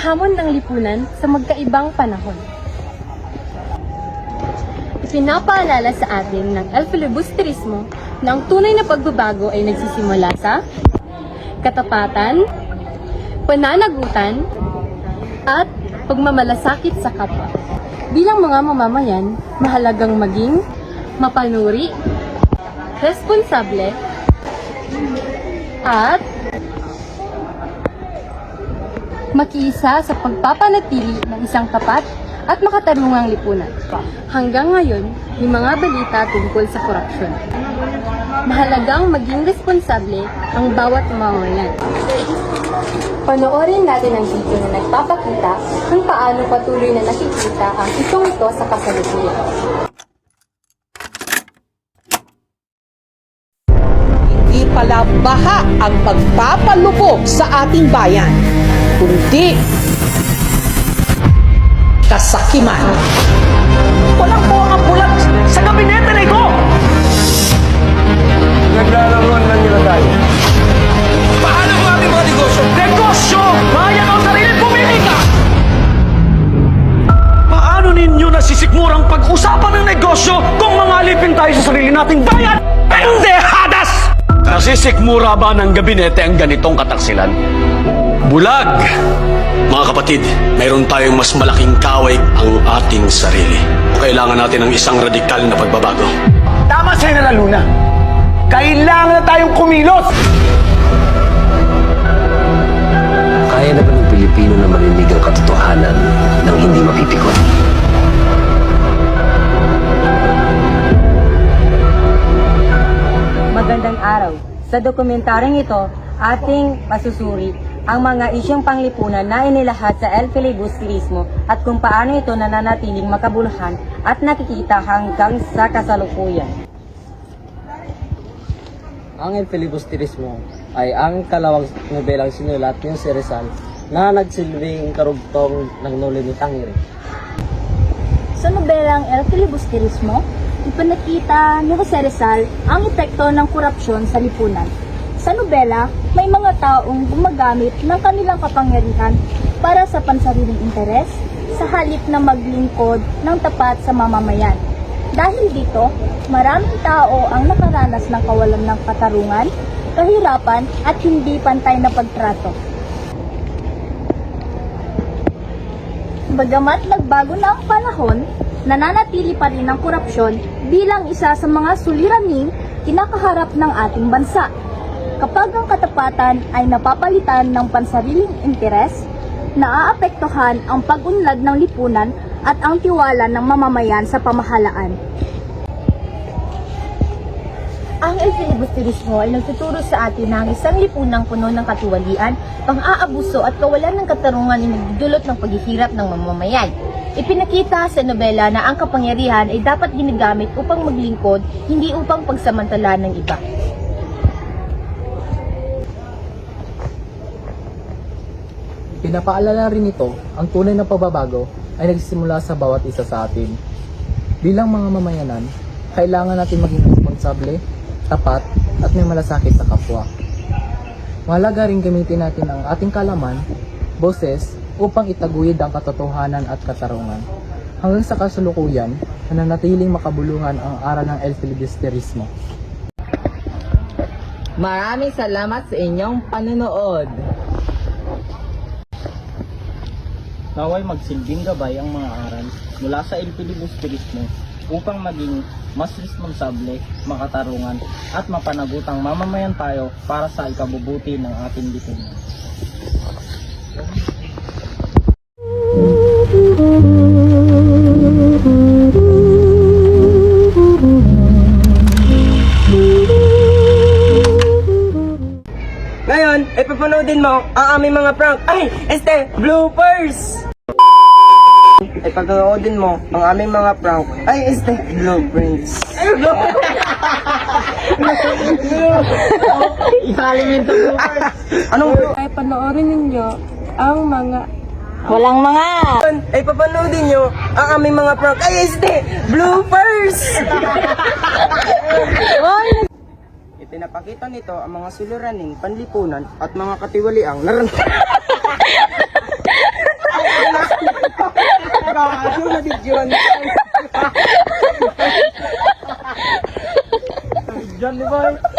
hamon ng lipunan sa magkaibang panahon. Ipinapaalala sa atin ng El Filibusterismo na ang tunay na pagbabago ay nagsisimula sa katapatan, pananagutan, at pagmamalasakit sa kapwa. Bilang mga mamamayan, mahalagang maging mapanuri, responsable, at makiisa sa pagpapanatili ng isang tapat at makatarungang lipunan. Hanggang ngayon, may mga balita tungkol sa korupsyon. Mahalagang maging responsable ang bawat mamamayan. Panoorin natin ang video na nagpapakita kung paano patuloy na nakikita ang isong ito sa kasalukuyan. Hindi pala baha ang pagpapalubog sa ating bayan, kundi kasakiman. Walang buwang ang bulag sa gabinete na ito! Naglalaroan lang nila tayo. Paano ang ating mga negosyo? Negosyo! Bayan ang sariling pumilita! Paano ninyo nasisikmurang pag-usapan ng negosyo kung mga alipin tayo sa sarili nating bayan? Pendehadas! Nasisikmura ba ng gabinete ang ganitong kataksilan? Bulag! Mga kapatid, mayroon tayong mas malaking kaway ang ating sarili. Kailangan natin ng isang radikal na pagbabago. Tama sa'yo na Luna. Kailangan na tayong kumilos! Kaya na ba ng Pilipino na marinig ang katotohanan ng hindi mapipikon? Magandang araw. Sa dokumentaryong ito, ating masusuri ang mga isyong panglipunan na inilahad sa El Filibusterismo at kung paano ito nananatiling makabuluhan at nakikita hanggang sa kasalukuyan. Ang El Filibusterismo ay ang kalawang nobelang sinulat ni si Rizal na nagsilbing karugtong ng noli ni Tangere. Sa nobelang El Filibusterismo, ipinakita ni Jose Rizal ang epekto ng korupsyon sa lipunan. Sa nobela, may mga taong gumagamit ng kanilang kapangyarihan para sa pansariling interes sa halip na maglingkod ng tapat sa mamamayan. Dahil dito, maraming tao ang nakaranas ng kawalan ng katarungan, kahirapan at hindi pantay na pagtrato. Bagamat nagbago na ang panahon, nananatili pa rin ang korupsyon bilang isa sa mga suliraning kinakaharap ng ating bansa. Kapag ang katapatan ay napapalitan ng pansariling interes, naaapektuhan ang pag-unlad ng lipunan at ang tiwala ng mamamayan sa pamahalaan. Ang El Filibusterismo ay nagtuturo sa atin na ang isang lipunang puno ng katiwalian, pang-aabuso at kawalan ng katarungan ay nagdudulot ng paghihirap ng mamamayan. Ipinakita sa nobela na ang kapangyarihan ay dapat ginagamit upang maglingkod, hindi upang pagsamantala ng iba. Pinapaalala rin ito, ang tunay na pagbabago ay nagsisimula sa bawat isa sa atin. Bilang mga mamayanan, kailangan natin maging responsable, tapat, at may malasakit sa kapwa. Mahalaga rin gamitin natin ang ating kalaman, boses, upang itaguyod ang katotohanan at katarungan. Hanggang sa kasalukuyan, nananatiling makabuluhan ang aral ng El Filibusterismo. Maraming salamat sa inyong panonood. Naway magsilbing gabay ang mga aral mula sa El Filibusterismo upang maging mas responsable, makatarungan at mapanagutang mamamayan tayo para sa ikabubuti ng ating lipunan. Ngayon, ipapanoodin mo ang aming mga prank. Bloopers! Ipapanoodin mo ang aming mga prank. Blueprints. Isalim yung bloopers! Ay panoorin ninyo ang mga Walang mga! Ipapanoodin nyo ang aming mga prank. Bloopers! Ipinapakita nito ang mga suliraning panlipunan at mga katiwaliang John, di ba?